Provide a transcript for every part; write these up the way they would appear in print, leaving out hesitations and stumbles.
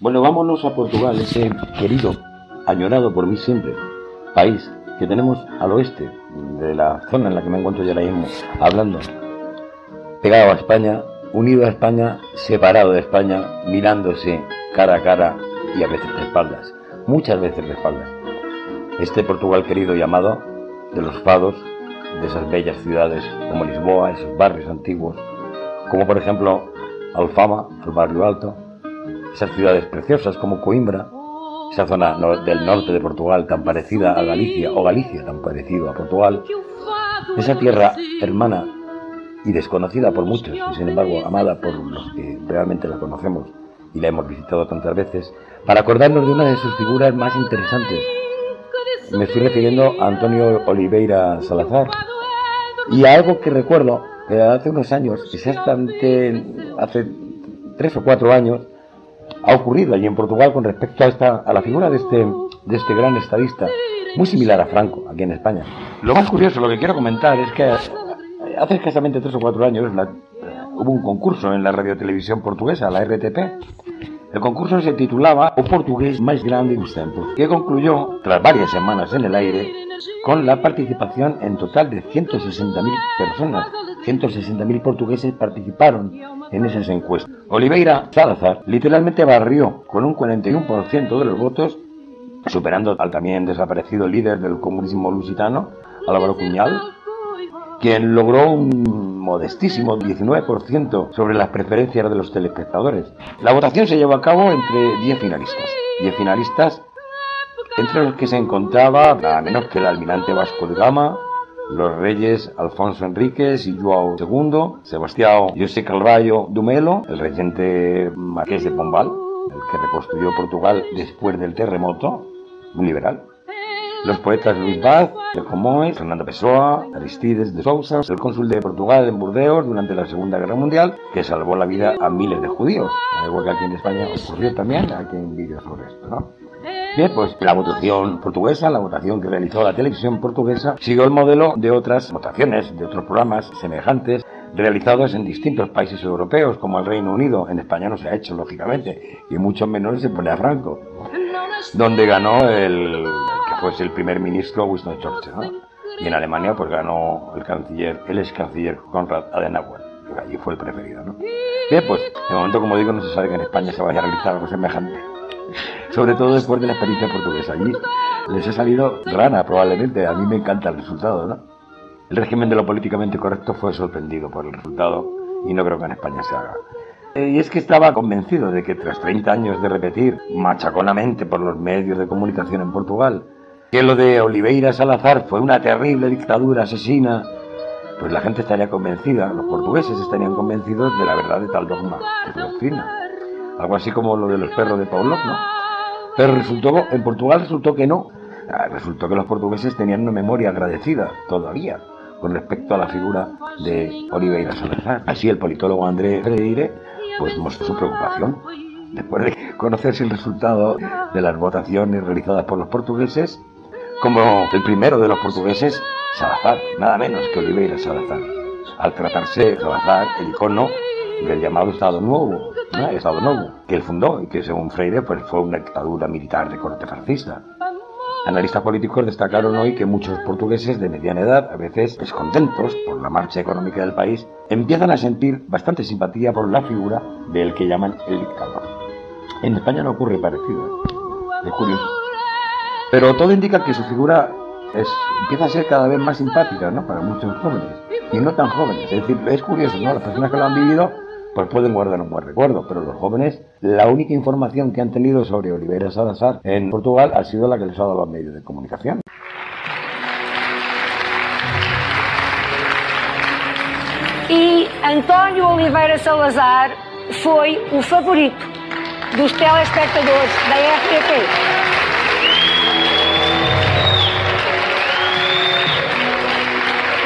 Bueno, vámonos a Portugal, ese querido, añorado por mí siempre, país que tenemos al oeste de la zona en la que me encuentro yo ahora mismo hablando, pegado a España, unido a España, separado de España, mirándose cara a cara y a veces de espaldas, muchas veces de espaldas. Este Portugal querido y amado, de los fados, de esas bellas ciudades como Lisboa, esos barrios antiguos, como por ejemplo Alfama, el barrio alto, esas ciudades preciosas como Coimbra, esa zona del norte de Portugal tan parecida a Galicia, o Galicia tan parecido a Portugal, esa tierra hermana y desconocida por muchos, y sin embargo amada por los que realmente la conocemos y la hemos visitado tantas veces, para acordarnos de una de sus figuras más interesantes. Me estoy refiriendo a Antonio Oliveira Salazar y a algo que recuerdo que hace unos años, exactamente hace 3 o 4 años, ha ocurrido allí en Portugal con respecto a la figura de este gran estadista, muy similar a Franco aquí en España. Lo más curioso, lo que quiero comentar es que hace escasamente 3 o 4 años hubo un concurso en la radiotelevisión portuguesa, la RTP. El concurso se titulaba O Portugués Más Grande dos Tempos, que concluyó, tras varias semanas en el aire, con la participación en total de 160.000 personas. 160.000 portugueses participaron en esas encuestas. Oliveira Salazar literalmente barrió con un 41% de los votos, superando al también desaparecido líder del comunismo lusitano, Álvaro Cunhal, quien logró un modestísimo 19% sobre las preferencias de los telespectadores. La votación se llevó a cabo entre 10 finalistas. 10 finalistas entre los que se encontraba nada menos que el almirante Vasco de Gama, los reyes Alfonso Enríquez y João II, Sebastião José Carvalho do Melo, el regente Marqués de Pombal, el que reconstruyó Portugal después del terremoto, un liberal. Los poetas Luís Vaz, de Comóes, Fernando Pessoa, Aristides de Sousa, el cónsul de Portugal en Burdeos durante la Segunda Guerra Mundial, que salvó la vida a miles de judíos, igual que aquí en España ocurrió también, aquí en vídeos sobre esto, ¿no? Bien, pues la votación portuguesa, la votación que realizó la televisión portuguesa, siguió el modelo de otras votaciones, de otros programas semejantes, realizados en distintos países europeos, como el Reino Unido. En España no se ha hecho, lógicamente, y mucho menos se pone a Franco, donde ganó el que fuese el primer ministro Winston Churchill, ¿no? Y en Alemania pues ganó el ex canciller Konrad Adenauer, que allí fue el preferido, ¿no? Bien, pues de momento, como digo, no se sabe que en España se vaya a realizar algo semejante, sobre todo después de la experiencia portuguesa. Allí les ha salido rana probablemente. A mí me encanta el resultado, ¿no? El régimen de lo políticamente correcto fue sorprendido por el resultado y no creo que en España se haga. Y es que estaba convencido de que tras 30 años de repetir machaconamente por los medios de comunicación en Portugal que lo de Oliveira Salazar fue una terrible dictadura asesina, pues la gente estaría convencida, los portugueses estarían convencidos de la verdad de tal dogma, de su doctrina. Algo así como lo de los perros de Pavlov, ¿no? Pero en Portugal resultó que no. Resultó que los portugueses tenían una memoria agradecida, todavía, con respecto a la figura de Oliveira Salazar. Así el politólogo André Freire pues mostró su preocupación. Después de conocerse el resultado de las votaciones realizadas por los portugueses, como el primero de los portugueses, Salazar, nada menos que Oliveira Salazar, al tratarse de Salazar el icono del llamado Estado Novo, ¿no? Estado Novo, que él fundó y que según Freire pues fue una dictadura militar de corte fascista. Analistas políticos destacaron hoy que muchos portugueses de mediana edad, a veces descontentos por la marcha económica del país, empiezan a sentir bastante simpatía por la figura del que llaman el dictador. En España no ocurre parecido, es curioso. Pero todo indica que su figura empieza a ser cada vez más simpática, ¿no? Para muchos jóvenes y no tan jóvenes. Es decir, es curioso, ¿no? Las personas que lo han vivido pues pueden guardar un buen recuerdo, pero los jóvenes, la única información que han tenido sobre Oliveira Salazar en Portugal ha sido la que les ha dado los medios de comunicación. E António Oliveira Salazar foi o favorito dos telespectadores da RTP.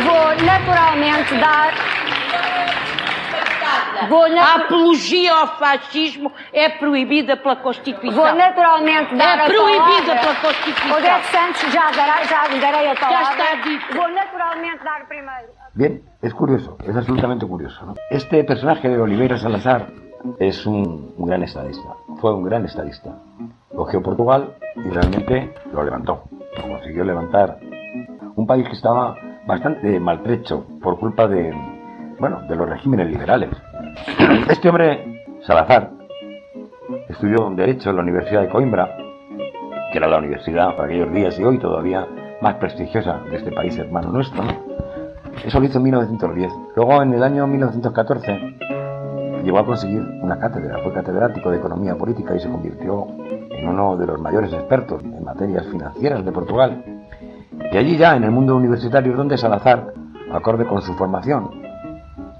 Vou naturalmente dar... A apologia ao fascismo é proibida pela Constituição. Vou naturalmente dar a palavra. É proibida pela Constituição. Odete Santos, já darei a palavra. Já está dito. Vou naturalmente dar primeiro. Bien, es curioso, es absolutamente curioso, ¿no? Este personaje de Oliveira Salazar es un gran estadista. fue un gran estadista. Cogió Portugal y realmente lo levantó. Lo consiguió levantar. Un país que estaba bastante maltrecho por culpa de los regímenes liberales. Este hombre, Salazar, estudió Derecho en la Universidad de Coimbra, que era la universidad para aquellos días y hoy todavía más prestigiosa de este país hermano nuestro, ¿no? Eso lo hizo en 1910. Luego, en el año 1914, llegó a conseguir una cátedra. Fue catedrático de Economía Política y se convirtió en uno de los mayores expertos en materias financieras de Portugal. Y allí ya, en el mundo universitario, donde Salazar, acorde con su formación,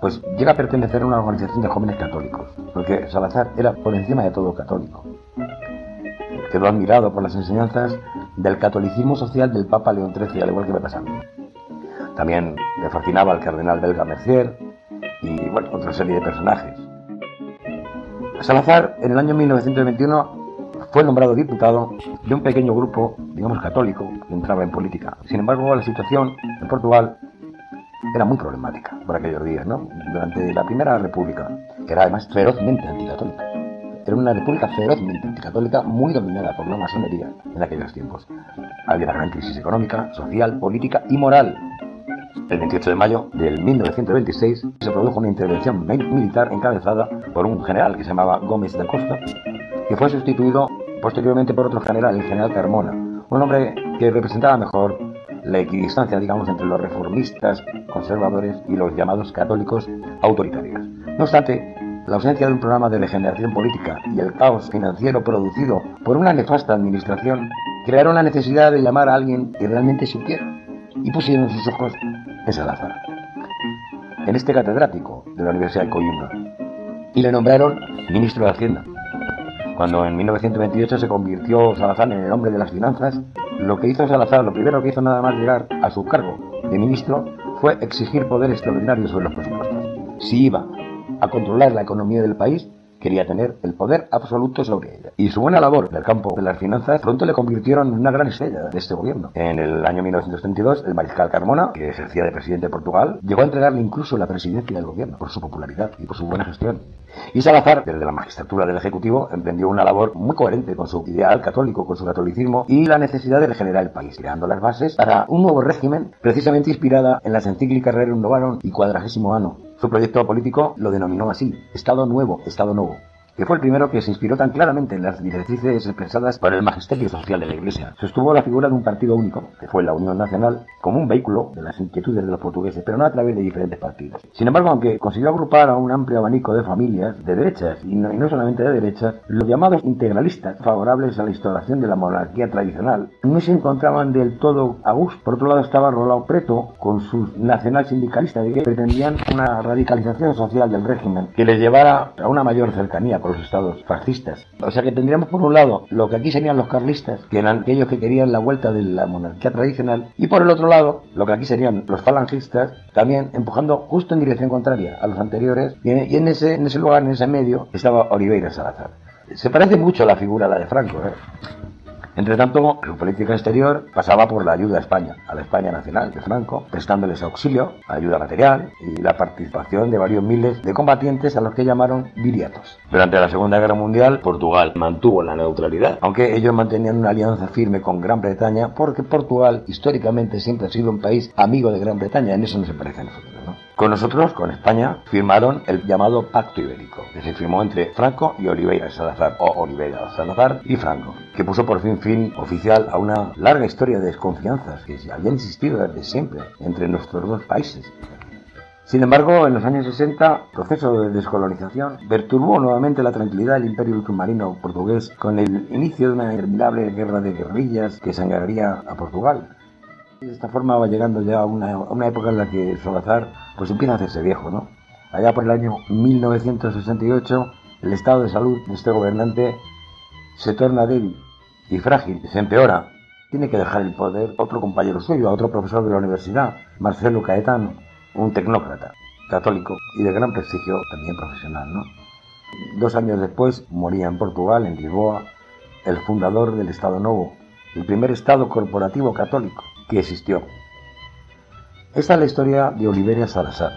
pues llega a pertenecer a una organización de jóvenes católicos, porque Salazar era por encima de todo católico. Quedó admirado por las enseñanzas del catolicismo social del Papa León XIII, al igual que me pasa a mí. También le fascinaba al cardenal belga Mercier y, otra serie de personajes. Salazar, en el año 1921, fue nombrado diputado de un pequeño grupo, digamos, católico, que entraba en política. Sin embargo, la situación en Portugal era muy problemática por aquellos días, ¿no? Durante la Primera República, que era además ferozmente anticatólica. Era una república ferozmente anticatólica, muy dominada por la masonería en aquellos tiempos. Había una gran crisis económica, social, política y moral. El 28 de mayo de 1926 se produjo una intervención militar encabezada por un general que se llamaba Gómez da Costa, que fue sustituido posteriormente por otro general, el general Carmona, un hombre que representaba mejor la equidistancia, digamos, entre los reformistas, conservadores y los llamados católicos autoritarios. No obstante, la ausencia de un programa de regeneración política y el caos financiero producido por una nefasta administración crearon la necesidad de llamar a alguien que realmente supiera, y pusieron sus ojos en Salazar, en este catedrático de la Universidad de Coimbra, y le nombraron ministro de Hacienda. Cuando en 1928 se convirtió Salazar en el hombre de las finanzas, lo primero que hizo nada más llegar a su cargo de ministro fue exigir poder extraordinario sobre los presupuestos. Si iba a controlar la economía del país, quería tener el poder absoluto sobre ella. Y su buena labor en el campo de las finanzas pronto le convirtieron en una gran estrella de este gobierno. En el año 1932, el mariscal Carmona, que ejercía de presidente de Portugal, llegó a entregarle incluso la presidencia del gobierno por su popularidad y por su buena gestión. Y Salazar, desde la magistratura del Ejecutivo, emprendió una labor muy coherente con su ideal católico, con su catolicismo y la necesidad de regenerar el país, creando las bases para un nuevo régimen precisamente inspirada en las encíclicas Rerum Novarum y Quadragesimo Anno. Su proyecto político lo denominó así: Estado Nuevo, que fue el primero que se inspiró tan claramente en las directrices expresadas por el magisterio social de la Iglesia. Sostuvo la figura de un partido único, que fue la Unión Nacional, como un vehículo de las inquietudes de los portugueses, pero no a través de diferentes partidos. Sin embargo, aunque consiguió agrupar a un amplio abanico de familias de derechas, y no solamente de derechas, los llamados integralistas, favorables a la instauración de la monarquía tradicional, no se encontraban del todo a gusto. Por otro lado estaba Rolao Preto, con sus nacional sindicalistas, que pretendían una radicalización social del régimen, que les llevara a una mayor cercanía con los estados fascistas. O sea que tendríamos por un lado lo que aquí serían los carlistas, que eran aquellos que querían la vuelta de la monarquía tradicional, y por el otro lado lo que aquí serían los falangistas, también empujando justo en dirección contraria a los anteriores, y en ese lugar, en ese medio, estaba Oliveira Salazar. Se parece mucho a la figura a la de Franco, Entre tanto, su política exterior pasaba por la ayuda a España, a la España nacional de Franco, prestándoles auxilio, ayuda material y la participación de varios miles de combatientes a los que llamaron viriatos. Durante la Segunda Guerra Mundial, Portugal mantuvo la neutralidad, aunque ellos mantenían una alianza firme con Gran Bretaña, porque Portugal históricamente siempre ha sido un país amigo de Gran Bretaña, en eso no se parece a nosotros, ¿no? Con nosotros, con España, firmaron el llamado Pacto Ibérico, que se firmó entre Franco y Oliveira Salazar, o Oliveira Salazar y Franco, que puso por fin oficial a una larga historia de desconfianzas que habían existido desde siempre entre nuestros dos países. Sin embargo, en los años 60, el proceso de descolonización perturbó nuevamente la tranquilidad del imperio ultramarino portugués con el inicio de una interminable guerra de guerrillas que sangraría a Portugal. De esta forma va llegando ya a una época en la que Salazar pues empieza a hacerse viejo, ¿no? Allá por el año 1968, el estado de salud de este gobernante se torna débil y frágil, se empeora. Tiene que dejar el poder otro compañero suyo, a otro profesor de la universidad, Marcelo Caetano, un tecnócrata, católico y de gran prestigio también profesional, ¿no? 2 años después moría en Portugal, en Lisboa, el fundador del Estado Novo, el primer estado corporativo católico que existió. Esta es la historia de Oliveira Salazar,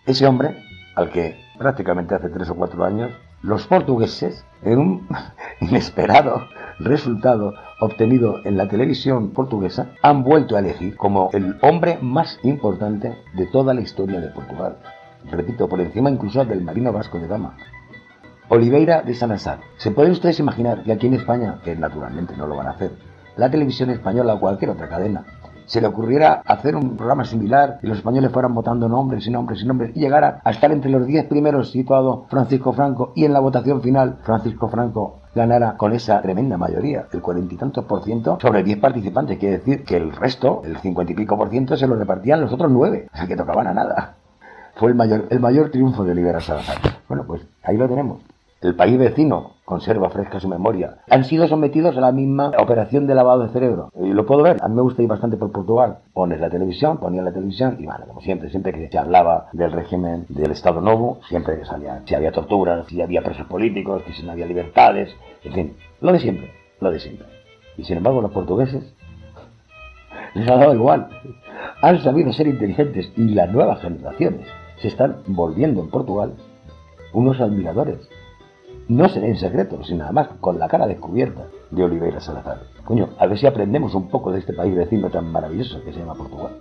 ese hombre al que prácticamente hace 3 o 4 años Los portugueses, en un inesperado resultado obtenido en la televisión portuguesa, han vuelto a elegir como el hombre más importante de toda la historia de Portugal. Repito, por encima incluso del marino Vasco de Gama, Oliveira de Salazar. ¿Se pueden ustedes imaginar que aquí en España, que naturalmente no lo van a hacer, la televisión española o cualquier otra cadena, se le ocurriera hacer un programa similar y los españoles fueran votando nombres y nombres y nombres y llegara a estar entre los 10 primeros situado Francisco Franco y en la votación final Francisco Franco ganara con esa tremenda mayoría, el 40 y tantos % sobre 10 participantes? Quiere decir que el resto, el 50 y pico %, se lo repartían los otros 9, o sea que tocaban a nada. Fue el mayor triunfo de Oliveira Salazar. Bueno, pues ahí lo tenemos. El país vecino conserva fresca su memoria. Han sido sometidos a la misma operación de lavado de cerebro. Y lo puedo ver. A mí me gusta ir bastante por Portugal. Ponía la televisión y bueno, como siempre que se hablaba del régimen del Estado Novo, siempre salía si había torturas, si había presos políticos, que si no había libertades, en fin, lo de siempre. Y sin embargo los portugueses les ha dado igual. Han sabido ser inteligentes y las nuevas generaciones se están volviendo en Portugal unos admiradores. No seré en secreto, sino nada más con la cara descubierta de Oliveira Salazar. Coño, a ver si aprendemos un poco de este país vecino tan maravilloso que se llama Portugal.